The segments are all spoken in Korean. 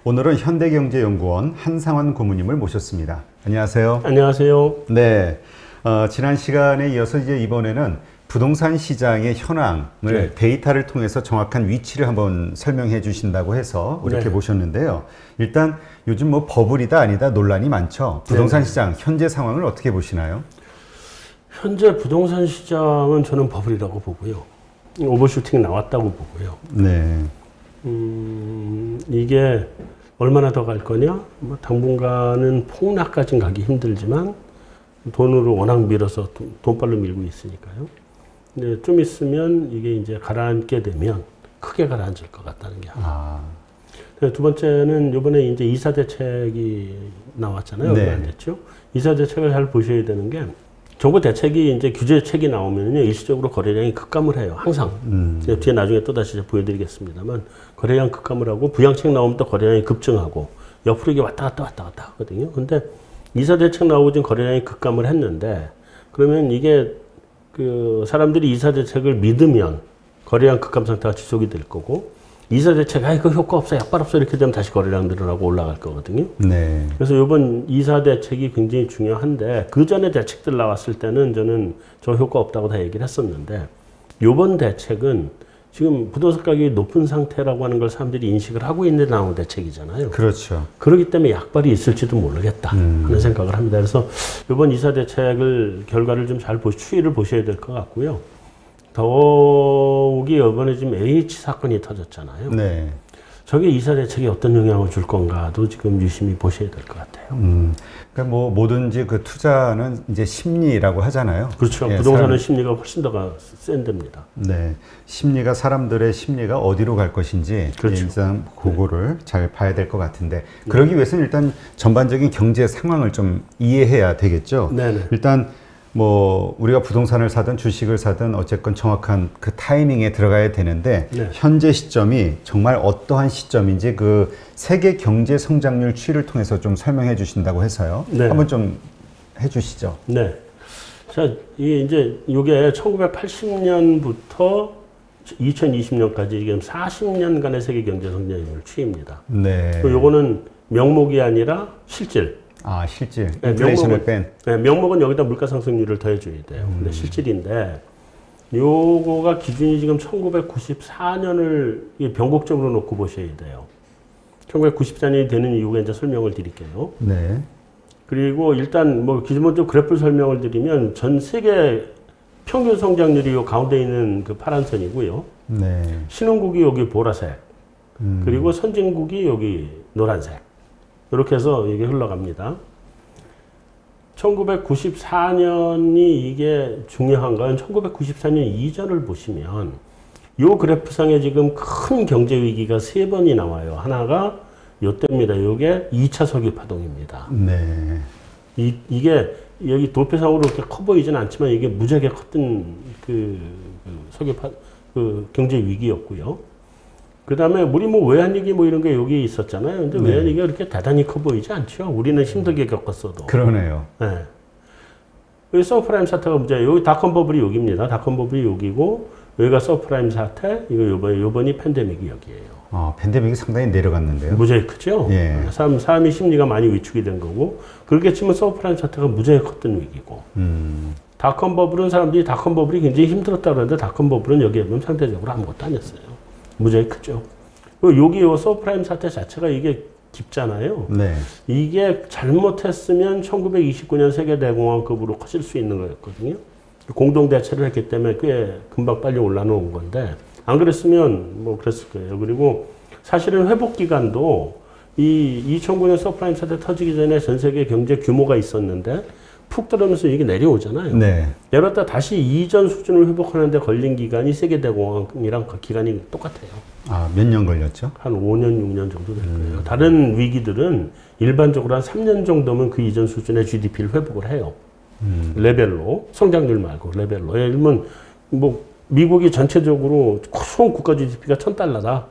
오늘은 현대경제연구원 한상환 고문님을 모셨습니다. 안녕하세요. 안녕하세요. 네, 지난 시간에 이어서 이제 이번에는 부동산 시장의 현황을 데이터를 통해서 정확한 위치를 한번 설명해 주신다고 해서 이렇게 모셨는데요. 일단 요즘 뭐 버블이다 아니다 논란이 많죠. 부동산 시장 현재 상황을 어떻게 보시나요? 현재 부동산 시장은 저는 버블이라고 보고요. 오버슈팅 나왔다고 보고요. 네. 이게 얼마나 더 갈 거냐? 뭐 당분간은 폭락까지는 가기 힘들지만 돈으로 워낙 밀어서 돈발로 밀고 있으니까요. 근데 좀 있으면 이게 이제 가라앉게 되면 크게 가라앉을 것 같다는 게 하나. 두 번째는 이번에 이제 이사 대책이 나왔잖아요. 얼마 안 됐죠? 이사 대책을 잘 보셔야 되는 게 정부 대책이 이제 규제책이 나오면요 일시적으로 거래량이 급감을 해요. 항상. 뒤에 나중에 또 다시 보여드리겠습니다만 거래량 급감을 하고 부양책 나오면 또 거래량이 급증하고 옆으로 이게 왔다 갔다 하거든요. 근데 이사 대책 나오고 지금 거래량이 급감을 했는데 그러면 이게 그 사람들이 이사 대책을 믿으면 거래량 급감 상태가 지속이 될 거고 이사 대책 그 효과 없어 약발 없어 이렇게 되면 다시 거래량 늘어나고 올라갈 거거든요. 네. 그래서 이번 이사 대책이 굉장히 중요한데 그 전에 대책들 나왔을 때는 저는 저 효과 없다고 다 얘기를 했었는데 이번 대책은 지금 부동산 가격이 높은 상태라고 하는 걸 사람들이 인식을 하고 있는 나온 대책이잖아요. 그렇죠. 그렇기 때문에 약발이 있을지도 모르겠다 하는 생각을 합니다. 그래서 이번 이사 대책을 결과를 좀 잘 추이를 보셔야 될 것 같고요. 더욱이 이번에 지금 H 사건이 터졌잖아요. 네. 저게 이사 대책에 어떤 영향을 줄 건가도 지금 유심히 보셔야 될 것 같아요. 그러니까 뭐 뭐든지 그 투자는 이제 심리라고 하잖아요. 그렇죠. 부동산은 심리가 훨씬 더 센 데입니다. 네. 심리가 사람들의 심리가 어디로 갈 것인지 일단 그거를 잘 봐야 될 것 같은데 그러기 위해서는 일단 전반적인 경제 상황을 좀 이해해야 되겠죠. 네네. 일단 뭐 우리가 부동산을 사든 주식을 사든 어쨌건 정확한 그 타이밍에 들어가야 되는데 현재 시점이 정말 어떠한 시점인지 그 세계 경제 성장률 추이를 통해서 좀 설명해 주신다고 해서요. 한번 좀 해주시죠. 네. 자, 이게 이제 이게 1980년부터 2020년까지 지금 40년간의 세계 경제 성장률 추이입니다. 네. 요거는 명목이 아니라 실질. 실질. 인플레이션을 뺀. 명목은 여기다 물가 상승률을 더해줘야 돼요. 근데 실질인데, 요거가 기준이 지금 1994년을 변곡적으로 놓고 보셔야 돼요. 1994년이 되는 이유가 이제 설명을 드릴게요. 네. 그리고 일단 뭐 기본적으로 그래프를 설명을 드리면 전 세계 평균 성장률이 요 가운데 있는 그 파란 선이고요. 네. 신흥국이 여기 보라색. 그리고 선진국이 여기 노란색. 이렇게 해서 이게 흘러갑니다. 1994년이 이게 중요한가요? 1994년 이전을 보시면 요 그래프상에 지금 큰 경제 위기가 3번이 나와요. 하나가 요때입니다. 요게 2차 석유 파동입니다. 네. 이게 여기 도표상으로 이렇게 커 보이진 않지만 이게 무지하게 컸던 그 경제 위기였고요. 그 다음에 우리 뭐 외환위기 뭐 이런 게 여기 있었잖아요. 근데 외환위기가 그렇게 대단히 커 보이지 않죠. 우리는 힘들게 겪었어도. 그러네요. 네. 여기 서프라임 사태가 문제예요. 여기 닷컴 버블이 여기입니다. 닷컴 버블이 여기고 여기가 서프라임 사태. 이거 요번이 팬데믹이 여기예요. 팬데믹이 상당히 내려갔는데요. 무지하게 크죠. 사람이 심리가 많이 위축이 된 거고 그렇게 치면 서프라임 사태가 무지하게 컸던 위기고. 닷컴 버블은 사람들이 닷컴 버블이 굉장히 힘들었다 그러는데 닷컴 버블은 여기에 보면 상대적으로 아무것도 아니었어요. 무지하게 크죠. 여기 요 서프라임 사태 자체가 이게 깊잖아요. 네. 이게 잘못했으면 1929년 세계대공황급으로 커질 수 있는 거였거든요. 공동 대처를 했기 때문에 꽤 금방 빨리 올라놓은 건데 안 그랬으면 뭐 그랬을 거예요. 그리고 사실은 회복 기간도 이 2009년 서프라임 사태 터지기 전에 전 세계 경제 규모가 있었는데 푹 들어오면서 이게 내려오잖아요. 내려왔다 다시 이전 수준을 회복하는데 걸린 기간이 세계대공황이랑 그 기간이 똑같아요. 몇 년 걸렸죠? 한 5년, 6년 정도 될 거예요. 다른 위기들은 일반적으로 한 3년 정도면 그 이전 수준의 GDP를 회복을 해요. 레벨로. 성장률 말고 레벨로. 예를 들면 뭐 미국이 전체적으로 총 국가 GDP가 $1,000다.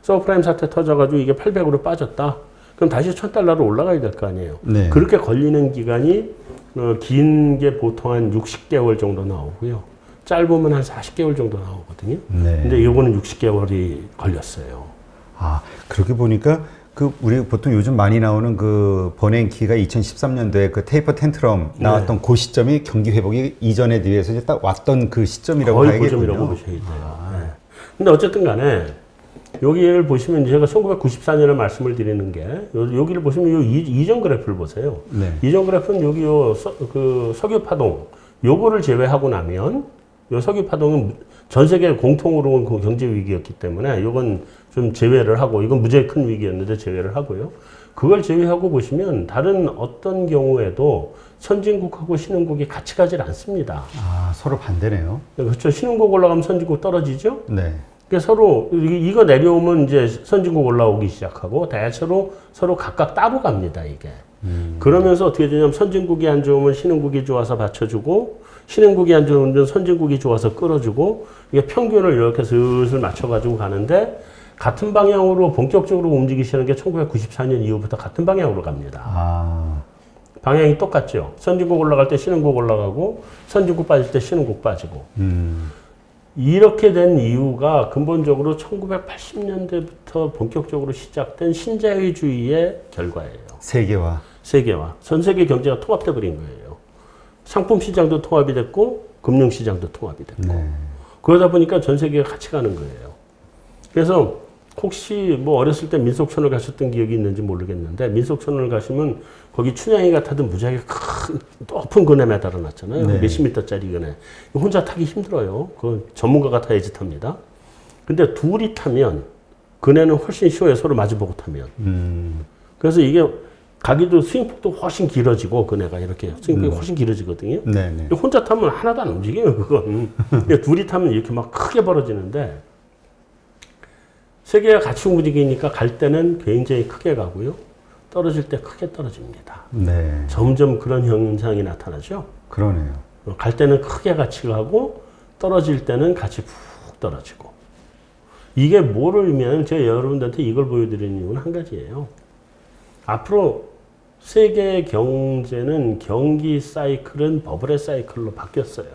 서프라임 사태 터져가지고 이게 800으로 빠졌다. 그럼 다시 $1,000로 올라가야 될 거 아니에요. 그렇게 걸리는 기간이 긴 게 보통 한 60개월 정도 나오고요. 짧으면 한 40개월 정도 나오거든요. 근데 이거는 60개월이 걸렸어요. 그렇게 보니까 우리 보통 요즘 많이 나오는 그 버냉키가 2013년도에 그 테이퍼 텐트럼 나왔던 그 시점이 경기 회복이 이전에 비해서 이제 딱 왔던 그 시점이라고 거의 봐야겠군요. 그 점이라고 보셔야 돼요. 네. 근데 어쨌든 간에 여기를 보시면 제가 1994년에 말씀을 드리는 게 여기를 보시면 요 이전 그래프를 보세요. 네. 이전 그래프는 여기 그 석유 파동 요거를 제외하고 나면 요 석유 파동은 전 세계 공통으로 온 그 경제 위기였기 때문에 요건 좀 제외를 하고 이건 무지하게 큰 위기였는데 제외를 하고요. 그걸 제외하고 보시면 다른 어떤 경우에도 선진국하고 신흥국이 같이 가질 않습니다. 아, 서로 반대네요. 그렇죠. 신흥국 올라가면 선진국 떨어지죠. 네. 그러니까 서로 이거 내려오면 이제 선진국 올라오기 시작하고 대체로 서로 각각 따로 갑니다, 이게. 그러면서 어떻게 되냐면 선진국이 안 좋으면 신흥국이 좋아서 받쳐주고 신흥국이 안 좋으면 선진국이 좋아서 끌어주고 이게 평균을 이렇게 슬슬 맞춰가지고 가는데 같은 방향으로 본격적으로 움직이기 시작한 게 1994년 이후부터 같은 방향으로 갑니다. 아. 방향이 똑같죠. 선진국 올라갈 때 신흥국 올라가고 선진국 빠질 때 신흥국 빠지고. 이렇게 된 이유가 근본적으로 1980년대부터 본격적으로 시작된 신자유주의의 결과예요. 세계화. 전 세계 경제가 통합돼 버린 거예요. 상품 시장도 통합이 됐고 금융 시장도 통합이 됐고. 네. 그러다 보니까 전 세계가 같이 가는 거예요. 그래서 혹시 뭐 어렸을 때 민속촌을 가셨던 기억이 있는지 모르겠는데 민속촌을 가시면 거기 춘향이가 타던 무지하게 큰 높은 그네 매달아 놨잖아요. 네. 몇십 미터짜리 그네. 혼자 타기 힘들어요. 그 전문가가 타야지 탑니다. 근데 둘이 타면 그네는 훨씬 쉬워요. 서로 마주보고 타면. 그래서 이게 가기도 스윙폭도 훨씬 길어지고 그네가 이렇게 스윙폭이 훨씬 길어지거든요. 네네. 혼자 타면 하나도 안 움직여요. 그건. 둘이 타면 이렇게 막 크게 벌어지는데 세계가 같이 움직이니까 갈 때는 굉장히 크게 가고요. 떨어질 때 크게 떨어집니다. 네. 점점 그런 현상이 나타나죠. 그러네요. 갈 때는 크게 같이 가고 떨어질 때는 같이 푹 떨어지고. 이게 뭐를 의미하냐면 제가 여러분들한테 이걸 보여드리는 이유는 한 가지예요. 앞으로 세계 경제는 경기 사이클은 버블의 사이클로 바뀌었어요.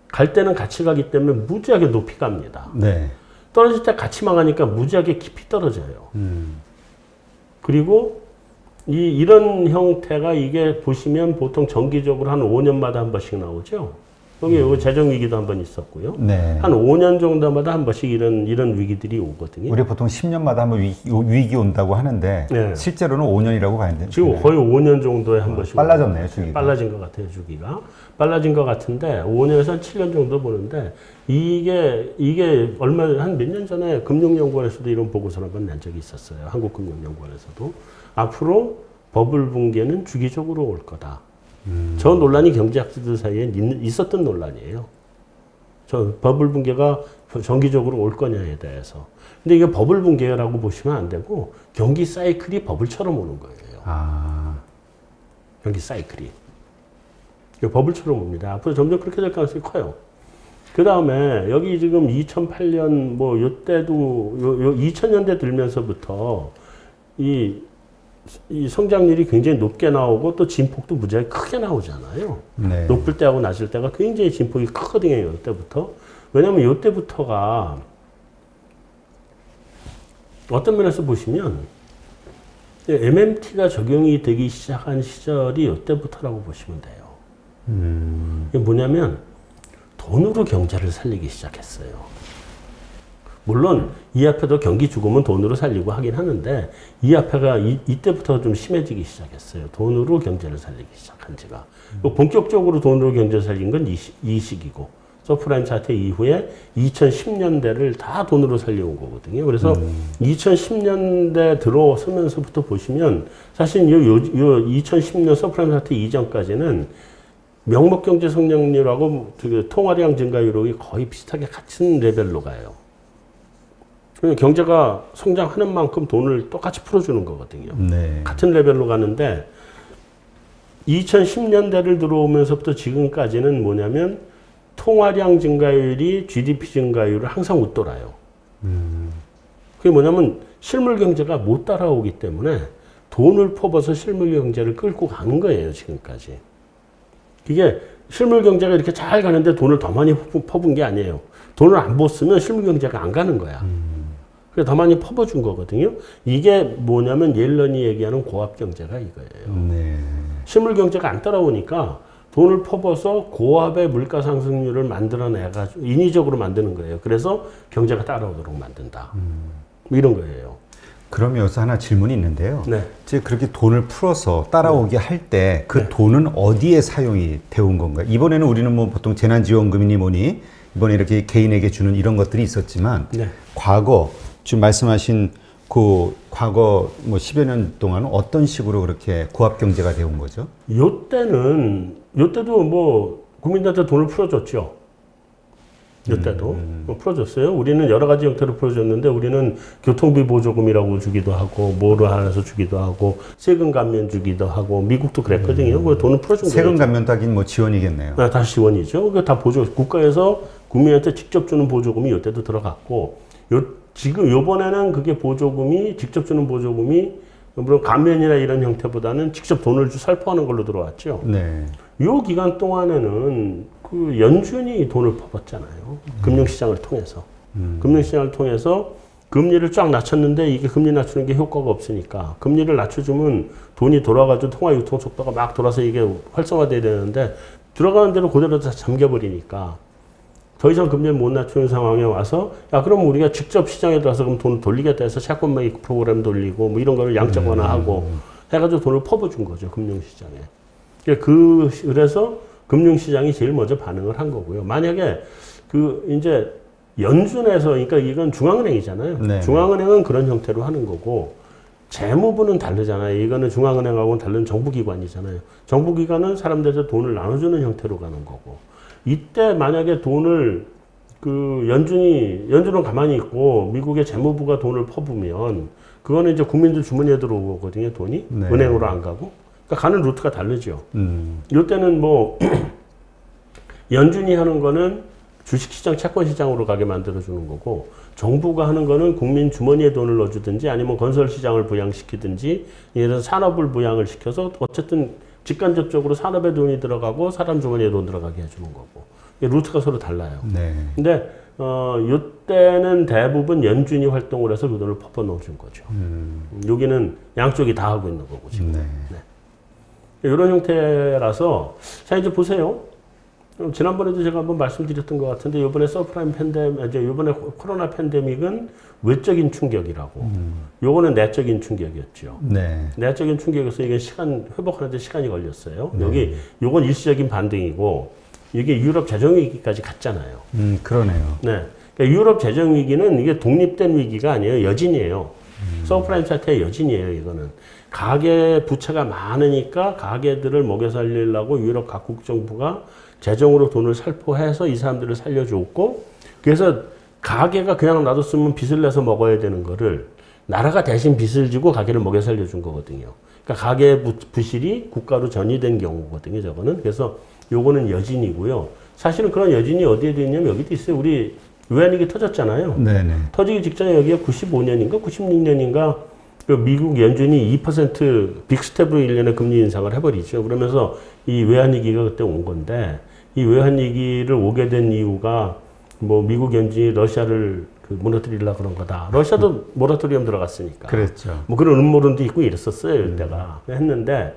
갈 때는 같이 가기 때문에 무지하게 높이 갑니다. 네. 떨어질 때 같이 망하니까 무지하게 깊이 떨어져요. 그리고 이런 형태가 이게 보시면 보통 정기적으로 한 5년마다 한 번씩 나오죠. 여기 재정위기도 한 번 있었고요. 네. 한 5년 정도마다 한 번씩 이런 위기들이 오거든요. 우리 보통 10년마다 한 번 위기 온다고 하는데 네. 실제로는 5년이라고 봐야 되는데 지금 거의 5년 정도에 한 번씩 빨라졌네요, 주기가. 빨라진 것 같아요, 주기가. 빨라진 것 같은데 5년에서 한 7년 정도 보는데 이게 얼마 한 몇 년 전에 금융연구원에서도 이런 보고서를 한번 낸 적이 있었어요. 한국금융연구원에서도 앞으로 버블 붕괴는 주기적으로 올 거다. 저 논란이 경제학자들 사이에 있었던 논란이에요. 저 버블 붕괴가 정기적으로 올 거냐에 대해서. 근데 이게 버블 붕괴라고 보시면 안 되고 경기 사이클이 버블처럼 오는 거예요. 아. 경기 사이클이. 버블처럼 옵니다. 앞으로 점점 그렇게 될 가능성이 커요. 그 다음에 여기 지금 2008년 뭐 요때도 2000년대 들면서부터 이 성장률이 굉장히 높게 나오고 또 진폭도 무지하게 크게 나오잖아요. 네. 높을 때하고 낮을 때가 굉장히 진폭이 크거든요. 이때부터. 왜냐하면 이때부터가 어떤 면에서 보시면 MMT가 적용이 되기 시작한 시절이 이때부터라고 보시면 돼요. 이게 뭐냐면 돈으로 경제를 살리기 시작했어요. 물론 이 앞에도 경기 죽으면 돈으로 살리고 하긴 하는데 이 앞에가 이때부터 좀 심해지기 시작했어요. 돈으로 경제를 살리기 시작한 지가. 본격적으로 돈으로 경제를 살린 건 이 시기고 서프라임 사태 이후에 2010년대를 다 돈으로 살려온 거거든요. 그래서 2010년대 들어서면서부터 보시면 사실 요 2010년 서프라임 사태 이전까지는 명목경제 성장률하고 통화량 증가율이 거의 비슷하게 같은 레벨로 가요. 경제가 성장하는 만큼 돈을 똑같이 풀어주는 거거든요. 네. 같은 레벨로 가는데 2010년대를 들어오면서부터 지금까지는 뭐냐면 통화량 증가율이 GDP 증가율을 항상 웃돌아요. 그게 뭐냐면 실물 경제가 못 따라오기 때문에 돈을 퍼봐서 실물 경제를 끌고 간 거예요, 지금까지. 이게 실물 경제가 이렇게 잘 가는데 돈을 더 많이 퍼본 게 아니에요. 돈을 안 벗으면 실물 경제가 안 가는 거야. 더 많이 퍼버준 거거든요. 이게 뭐냐면 옐런이 얘기하는 고압 경제가 이거예요. 네. 실물 경제가 안 따라오니까 돈을 퍼버서 고압의 물가 상승률을 만들어내가지고 인위적으로 만드는 거예요. 그래서 경제가 따라오도록 만든다. 뭐 이런 거예요. 그럼 여기서 하나 질문이 있는데요. 네. 이제 그렇게 돈을 풀어서 따라오게 할 때 그 돈은 어디에 사용이 되온 건가요? 이번에는 우리는 뭐 보통 재난지원금이니 뭐니 이번에 이렇게 개인에게 주는 이런 것들이 있었지만 과거 지금 말씀하신 그 과거 뭐 10여 년 동안 어떤 식으로 그렇게 고압 경제가 되온 거죠? 요때도 뭐 국민들한테 돈을 풀어줬죠. 요때도 풀어줬어요. 우리는 여러 가지 형태로 풀어줬는데 우리는 교통비 보조금이라고 주기도 하고 뭐로 하나서 주기도 하고 세금 감면 주기도 하고 미국도 그랬거든요. 그 돈을 풀어준 거예요. 세금 감면도 하긴 뭐 지원이겠네요. 네, 다시 지원이죠. 그 다 보조 국가에서 국민한테 직접 주는 보조금이 요때도 들어갔고 지금 요번에는 그게 보조금이 직접 주는 보조금이 물론 감면이나 이런 형태보다는 직접 돈을 살포하는 걸로 들어왔죠. 네. 요 기간 동안에는 그 연준이 돈을 퍼붓잖아요. 금융시장을 통해서. 금융시장을 통해서 금리를 쫙 낮췄는데 이게 금리 낮추는 게 효과가 없으니까 금리를 낮춰주면 돈이 돌아가지고 통화 유통 속도가 막 돌아서 이게 활성화돼야 되는데 들어가는 대로 그대로 다 잠겨버리니까 더 이상 금리를 못 낮추는 상황에 와서 야 그럼 우리가 직접 시장에 들어가서 그럼 돈을 돌리겠다 해서 채권 매입 프로그램 돌리고 뭐 이런 거를 양적완화하고 해가지고 돈을 퍼부준 거죠. 금융시장에. 그래서 금융시장이 제일 먼저 반응을 한 거고요. 만약에 그 이제 연준에서 그러니까 이건 중앙은행이잖아요. 네. 중앙은행은 그런 형태로 하는 거고 재무부는 다르잖아요. 이거는 중앙은행하고는 다른 정부기관이잖아요. 정부기관은 사람들한테 돈을 나눠주는 형태로 가는 거고 이때 만약에 돈을 그 연준은 가만히 있고 미국의 재무부가 돈을 퍼부면 그거는 이제 국민들 주머니에 들어오거든요. 돈이 네. 은행으로 안 가고 그러니까 가는 루트가 다르죠. 이때는 뭐 연준이 하는 거는 주식시장, 채권시장으로 가게 만들어주는 거고 정부가 하는 거는 국민 주머니에 돈을 넣어주든지 아니면 건설시장을 부양시키든지 예를 들어서 산업을 부양을 시켜서 어쨌든 직간접적으로 산업에 돈이 들어가고 사람 주머니에 돈 들어가게 해주는 거고 루트가 서로 달라요. 네. 근데 이때는 대부분 연준이 활동을 해서 그 돈을 퍼퍼 넣어준 거죠. 여기는 양쪽이 다 하고 있는 거고 지금. 네. 이런 형태라서 자 이제 보세요. 지난번에도 제가 한번 말씀드렸던 것 같은데 이번에 서프라임 이제 이번에 코로나 팬데믹은 외적인 충격이라고. 요거는 내적인 충격이었죠. 네. 내적인 충격에서 이게 회복하는데 시간이 걸렸어요. 네. 요건 일시적인 반등이고 이게 유럽 재정 위기까지 갔잖아요. 그러네요. 네. 그러니까 유럽 재정 위기는 이게 독립된 위기가 아니에요. 여진이에요. 서프라임 사태의 여진이에요. 이거는. 가계 부채가 많으니까 가계들을 먹여 살리려고 유럽 각국 정부가 재정으로 돈을 살포해서 이 사람들을 살려줬고 그래서 가계가 그냥 놔뒀으면 빚을 내서 먹어야 되는 거를 나라가 대신 빚을 지고 가계를 먹여 살려준 거거든요. 그러니까 가계 부실이 국가로 전이된 경우거든요. 저거는. 그래서 요거는 여진이고요. 사실은 그런 여진이 어디에 있냐면 여기도 있어요. 우리 외환위기 터졌잖아요. 네네. 터지기 직전에 여기가 95년인가 96년인가 그 미국 연준이 2% 빅스텝으로 1년에 금리 인상을 해버리죠. 그러면서 이 외환위기가 그때 온 건데 이 외환위기를 오게 된 이유가 뭐 미국 연준이 러시아를 무너뜨리려고 그런 거다. 러시아도 모라토리엄 들어갔으니까. 그랬죠. 뭐 그런 음모론도 있고 이랬었어요. 이때가. 했는데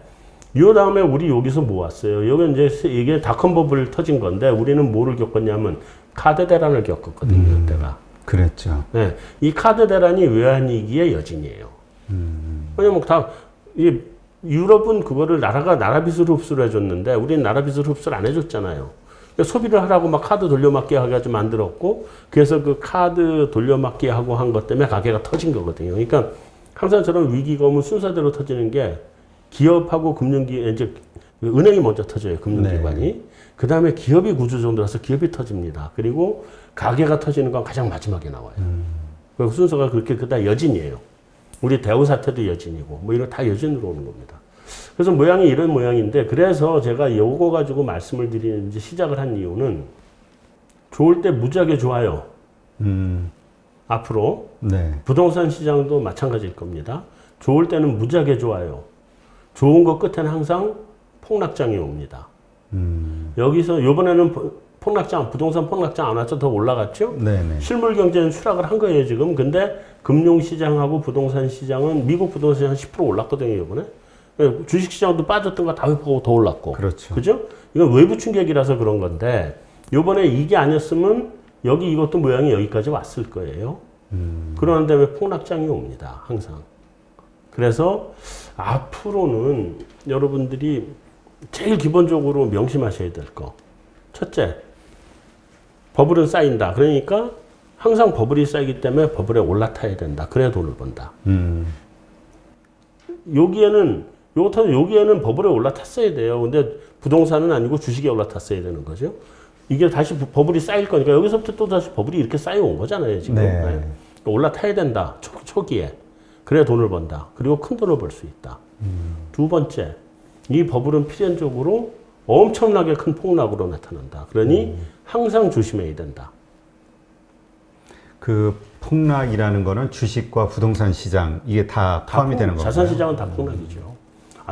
이 다음에 우리 여기서 모았어요. 여기 이제 이게 닷컴 버블 터진 건데 우리는 뭐를 겪었냐면 카드 대란을 겪었거든요. 이때가. 그랬죠. 네, 이 카드 대란이 외환위기의 여진이에요. 왜냐면 유럽은 그거를 나라 빚으로 흡수를 해줬는데 우리는 나라 빚으로 흡수를 안 해줬잖아요. 그러니까 소비를 하라고 막 카드 돌려막기 하게 만들었고 그래서 그 카드 돌려막기 하고 한 것 때문에 가게가 터진 거거든요. 그러니까 항상 저런 위기가 오면 순서대로 터지는 게 기업하고 이제 은행이 먼저 터져요. 금융기관이. 네. 그 다음에 기업이 구조조정돼서 기업이 터집니다. 그리고 가게가 터지는 건 가장 마지막에 나와요. 그 순서가 그렇게 그다 여진이에요. 우리 대우 사태도 여진이고 뭐 이런 다 여진으로 오는 겁니다. 그래서 모양이 이런 모양인데 그래서 제가 요거 가지고 말씀을 드리는 이제 시작을 한 이유는 좋을 때 무지하게 좋아요. 앞으로 네. 부동산 시장도 마찬가지일 겁니다. 좋을 때는 무지하게 좋아요. 좋은 것 끝에는 항상 폭락장이 옵니다. 여기서 요번에는 부동산 폭락장 안 왔죠? 더 올라갔죠? 네네. 실물 경제는 추락을 한 거예요, 지금. 근데 금융시장하고 부동산 시장은 미국 부동산이 한 10% 올랐거든요, 이번에. 주식시장도 빠졌던 거 다 회복하고 더 올랐고. 그렇죠. 그죠? 이건 외부 충격이라서 그런 건데, 요번에 이게 아니었으면 이것도 모양이 여기까지 왔을 거예요. 그런 다음에 폭락장이 옵니다, 항상. 그래서 앞으로는 여러분들이 제일 기본적으로 명심하셔야 될 거. 첫째, 버블은 쌓인다. 그러니까 항상 버블이 쌓이기 때문에 버블에 올라타야 된다. 그래야 돈을 번다. 여기에는 버블에 올라탔어야 돼요. 근데 부동산은 아니고 주식에 올라탔어야 되는 거죠. 이게 다시 버블이 쌓일 거니까 여기서부터 또 다시 버블이 이렇게 쌓여온 거잖아요, 지금. 네. 네. 올라타야 된다. 초기에. 그래야 돈을 번다. 그리고 큰 돈을 벌 수 있다. 두 번째, 이 버블은 필연적으로 엄청나게 큰 폭락으로 나타난다. 그러니 항상 조심해야 된다. 그 폭락이라는 거는 주식과 부동산 시장 이게 다 포함이 되는 거죠. 자산 시장은 다 폭락이죠.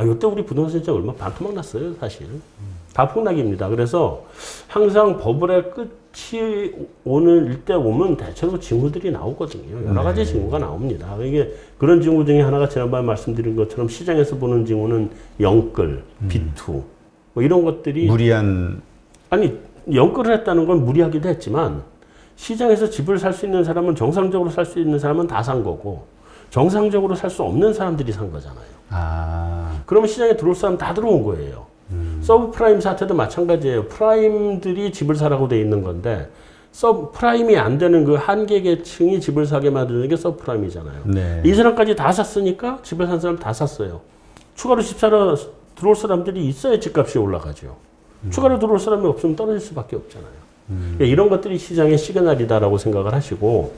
이때 우리 부동산 시장 얼마 반토막 났어요, 사실. 다 폭락입니다. 그래서 항상 버블의 끝이 오는 때 오면 대체로 징후들이 나오거든요. 여러 가지 징후가 나옵니다. 이게 그런 징후 중에 하나가 지난번에 말씀드린 것처럼 시장에서 보는 징후는 영끌, 비투 뭐 이런 것들이 영끌을 했다는 건 무리하기도 했지만 시장에서 집을 살 수 있는 사람은 정상적으로 살 수 있는 사람은 다 산 거고 정상적으로 살 수 없는 사람들이 산 거잖아요. 그러면 시장에 들어올 사람 다 들어온 거예요. 서브프라임 사태도 마찬가지예요. 프라임들이 집을 사라고 돼 있는 건데 프라임이 안 되는 그 한계 계층이 집을 사게 만드는 게 서브프라임이잖아요. 네. 이 사람까지 다 샀으니까 집을 산 사람 다 샀어요. 추가로 집 사러 들어올 사람들이 있어야 집값이 올라가죠. 추가로 들어올 사람이 없으면 떨어질 수밖에 없잖아요. 그러니까 이런 것들이 시장의 시그널이다라고 생각을 하시고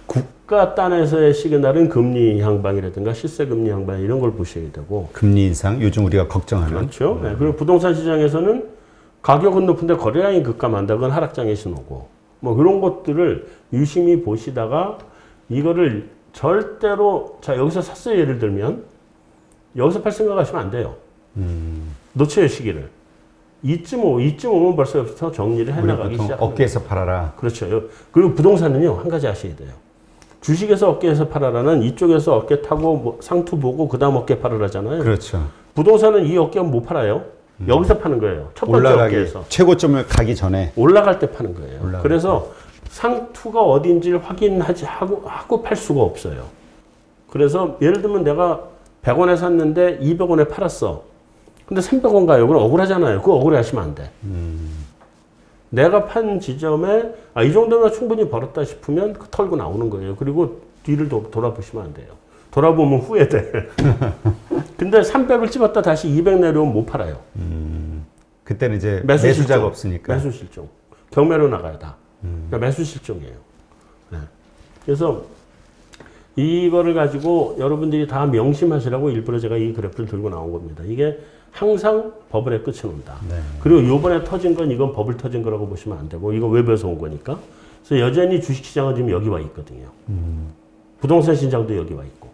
국가 단에서의 시그널은 금리 향방이라든가 시세 금리 향방 이런 걸 보셔야 되고 금리 인상 요즘 우리가 걱정하는 그렇죠. 네. 그리고 부동산 시장에서는 가격은 높은데 거래량이 급감한다. 그건 하락장의 신호고 뭐 그런 것들을 유심히 보시다가 이거를 절대로 여기서 샀어요. 예를 들면 여기서 팔 생각하시면 안 돼요. 놓쳐요 시기를. 이쯤 오면 벌써 여기서 정리를 해나가기 시작합니다. 어깨에서 팔아라. 그렇죠. 그리고 부동산은요 한 가지 아셔야 돼요. 주식에서 어깨에서 팔아라는 이쪽에서 어깨 타고 상투 보고 그 다음 어깨 팔아라잖아요. 그렇죠. 부동산은 이 어깨는 못 팔아요. 여기서 파는 거예요. 첫 번째 어깨에서. 최고점을 가기 전에. 올라갈 때 파는 거예요. 그래서 상투가 어딘지를 하고 팔 수가 없어요. 그래서 예를 들면 내가 100원에 샀는데 200원에 팔았어. 근데 300원 가요. 그럼 억울하잖아요. 그거 억울해 하시면 안 돼. 내가 판 지점에 이 정도면 충분히 벌었다 싶으면 털고 나오는 거예요. 그리고 뒤를 돌아보시면 안 돼요. 돌아보면 후회돼. 근데 300을 집었다 다시 200 내려오면 못 팔아요. 그때는 이제 매수자가 없으니까. 매수 실종. 경매로 나가야 다. 그러니까 매수 실종이에요. 네. 그래서 이거를 가지고 여러분들이 다 명심하시라고 일부러 제가 이 그래프를 들고 나온 겁니다. 이게 항상 버블의 끝은 온다. 네. 그리고 요번에 터진 건 이건 버블 터진 거라고 보시면 안 되고 이건 외부에서 온 거니까. 그래서 여전히 주식시장은 지금 여기 와 있거든요. 부동산 시장도 여기 와 있고.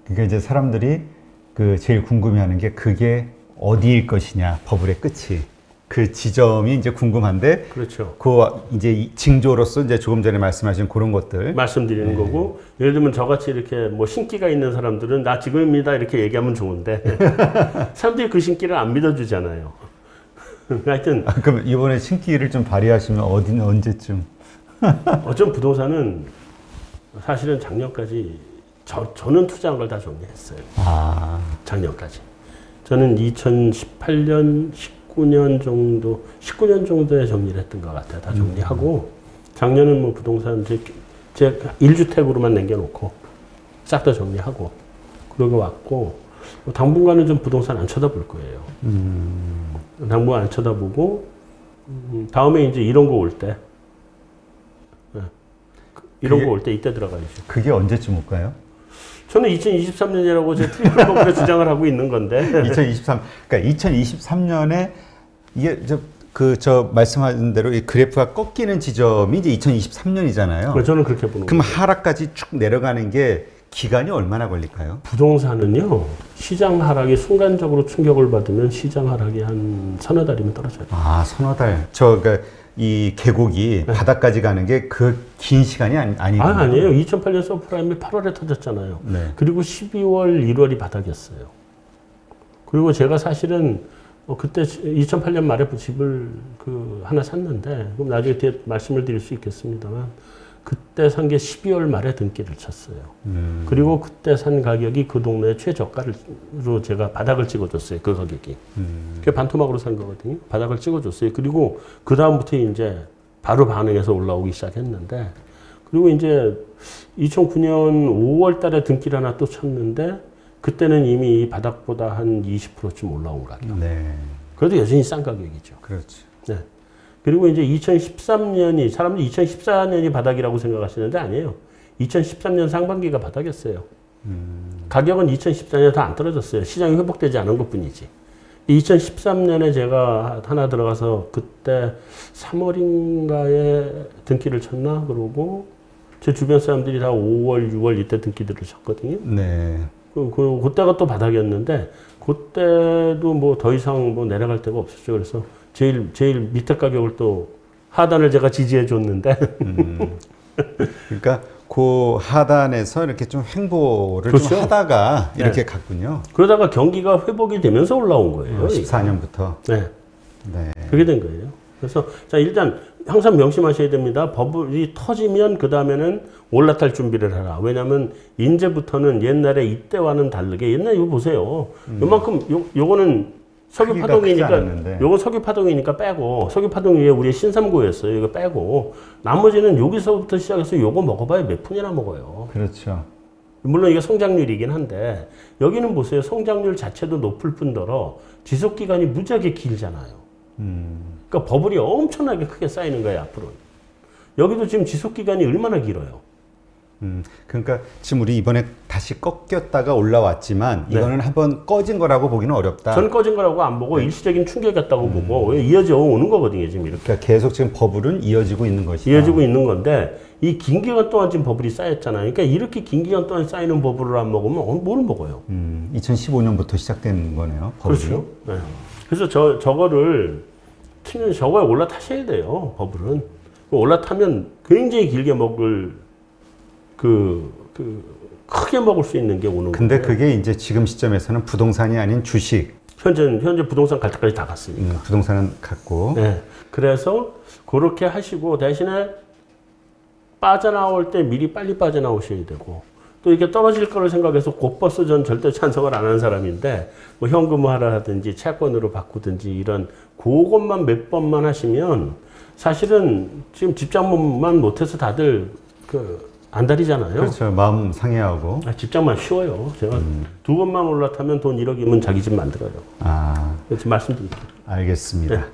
그러니까 이제 사람들이 그 제일 궁금해하는 게 그게 어디일 것이냐 버블의 끝이. 그 지점이 이제 궁금한데, 그렇죠. 그 이제 징조로서 이제 조금 전에 말씀하신 그런 것들 말씀드리는 거고, 예를 들면 저같이 이렇게 뭐 신기가 있는 사람들은 나 지금입니다 이렇게 얘기하면 좋은데 사람들이 그 신기를 안 믿어주잖아요. 하여튼 그럼 이번에 신기를 좀 발휘하시면 언제쯤? 어쩜 부동산은 사실은 작년까지 저는 투자한 걸 다 정리했어요. 작년까지. 저는 2018년 19년 정도에 정리를 했던 것 같아요. 다 정리하고, 작년은 뭐 부동산 제 1주택으로만 남겨놓고, 싹 다 정리하고, 그러고 왔고, 당분간은 좀 부동산 안 쳐다볼 거예요. 당분간 안 쳐다보고, 다음에 이제 이런 거 올 때, 이런 거 올 때 이때 들어가야죠. 그게 언제쯤 올까요? 저는 2023년이라고 제 트리플 버블에 주장을 하고 있는 건데. 그러니까 2023년에 이게 저 말씀하신 대로 이 그래프가 꺾이는 지점이 이제 2023년이잖아요. 저는 그렇게 보는 거예요. 그럼 하락까지 쭉 내려가는 게 기간이 얼마나 걸릴까요? 부동산은요, 시장 하락이 순간적으로 충격을 받으면 시장 하락이 한 서너 달이면 떨어져요. 서너 달. 그러니까 이 계곡이 바닥까지 가는 게 그 긴 시간이 아니군요. 아니에요. 2008년 서프라임이 8월에 터졌잖아요. 네. 그리고 12월, 1월이 바닥이었어요. 그리고 제가 사실은 그때 2008년 말에 집을 하나 샀는데, 그럼 나중에 뒤에 말씀을 드릴 수 있겠습니다만, 그때 산 게 12월 말에 등기를 쳤어요. 그리고 그때 산 가격이 그 동네 최저가로 제가 바닥을 찍어줬어요. 그 가격이. 그게 반토막으로 산 거거든요. 바닥을 찍어줬어요. 그리고 그 다음부터 이제 바로 반응해서 올라오기 시작했는데, 그리고 이제 2009년 5월 달에 등기를 하나 또 쳤는데, 그때는 이미 이 바닥보다 한 20%쯤 올라온 가격. 네. 그래도 여전히 싼 가격이죠. 그렇죠. 네. 그리고 이제 2013년이, 사람들이 2014년이 바닥이라고 생각하시는데 아니에요. 2013년 상반기가 바닥이었어요. 가격은 2014년에 더 안 떨어졌어요. 시장이 회복되지 않은 것 뿐이지. 2013년에 제가 하나 들어가서 그때 3월인가에 등기를 쳤나? 그러고 제 주변 사람들이 다 5월, 6월 이때 등기들을 쳤거든요. 네. 그때가 또 바닥이었는데, 그때도 뭐 더 이상 뭐 내려갈 데가 없었죠. 그래서 제일 밑에 가격을 또 하단을 제가 지지해 줬는데. 그러니까 그 하단에서 이렇게 좀 횡보를 그렇죠. 좀 하다가 이렇게 네. 갔군요. 그러다가 경기가 회복이 되면서 올라온 거예요. 14년부터. 네. 네. 그렇게 된 거예요. 그래서 자, 일단 항상 명심하셔야 됩니다. 버블이 터지면 그 다음에는 올라탈 준비를 하라. 왜냐하면 이제부터는 옛날에 이때와는 다르게, 옛날 이거 보세요. 요만큼 요거는 석유 파동이니까, 요건 석유 파동이니까 빼고, 석유 파동 위에 우리 신삼고였어요. 이거 빼고, 나머지는 여기서부터 시작해서 요거 먹어봐야 몇 푼이나 먹어요. 그렇죠. 물론 이게 성장률이긴 한데, 여기는 보세요. 성장률 자체도 높을 뿐더러 지속 기간이 무지하게 길잖아요. 그러니까 버블이 엄청나게 크게 쌓이는 거예요, 앞으로. 여기도 지금 지속 기간이 얼마나 길어요. 그러니까 지금 우리 이번에 다시 꺾였다가 올라왔지만 이거는 한번 꺼진 거라고 보기는 어렵다. 전 꺼진 거라고 안 보고 일시적인 충격이었다고 보고 이어져 오는 거거든요, 지금 이렇게. 그러니까 계속 지금 버블은 이어지고 있는 것이다. 이어지고 있는 건데, 이 긴 기간 동안 지금 버블이 쌓였잖아요. 그러니까 이렇게 긴 기간 동안 쌓이는 버블을 안 먹으면 뭘 먹어요? 2015년부터 시작된 거네요, 버블이. 그렇죠. 네. 그래서 저거를 저거에 올라타셔야 돼요, 버블은. 올라타면 굉장히 길게 먹을 크게 먹을 수 있는 게 오는 거예요. 근데 그게 이제 지금 시점에서는 부동산이 아닌 주식. 현재 부동산 갈 때까지 다 갔으니까. 부동산은 갔고. 네. 그래서 그렇게 하시고 대신에 빠져나올 때 미리 빨리 빠져나오셔야 되고, 또 이렇게 떨어질 거를 생각해서 곧버스 전 절대 찬성을 안 하는 사람인데, 뭐 현금화라든지 채권으로 바꾸든지 이런 그것만 몇 번만 하시면 사실은 지금 집장만 못해서 다들 안달이잖아요. 그렇죠. 마음 상해하고. 집장만 쉬워요. 제가 두 번만 올라타면 돈 1억이면 자기 집 만들어요. 아. 그래서 말씀드릴게요. 알겠습니다. 네.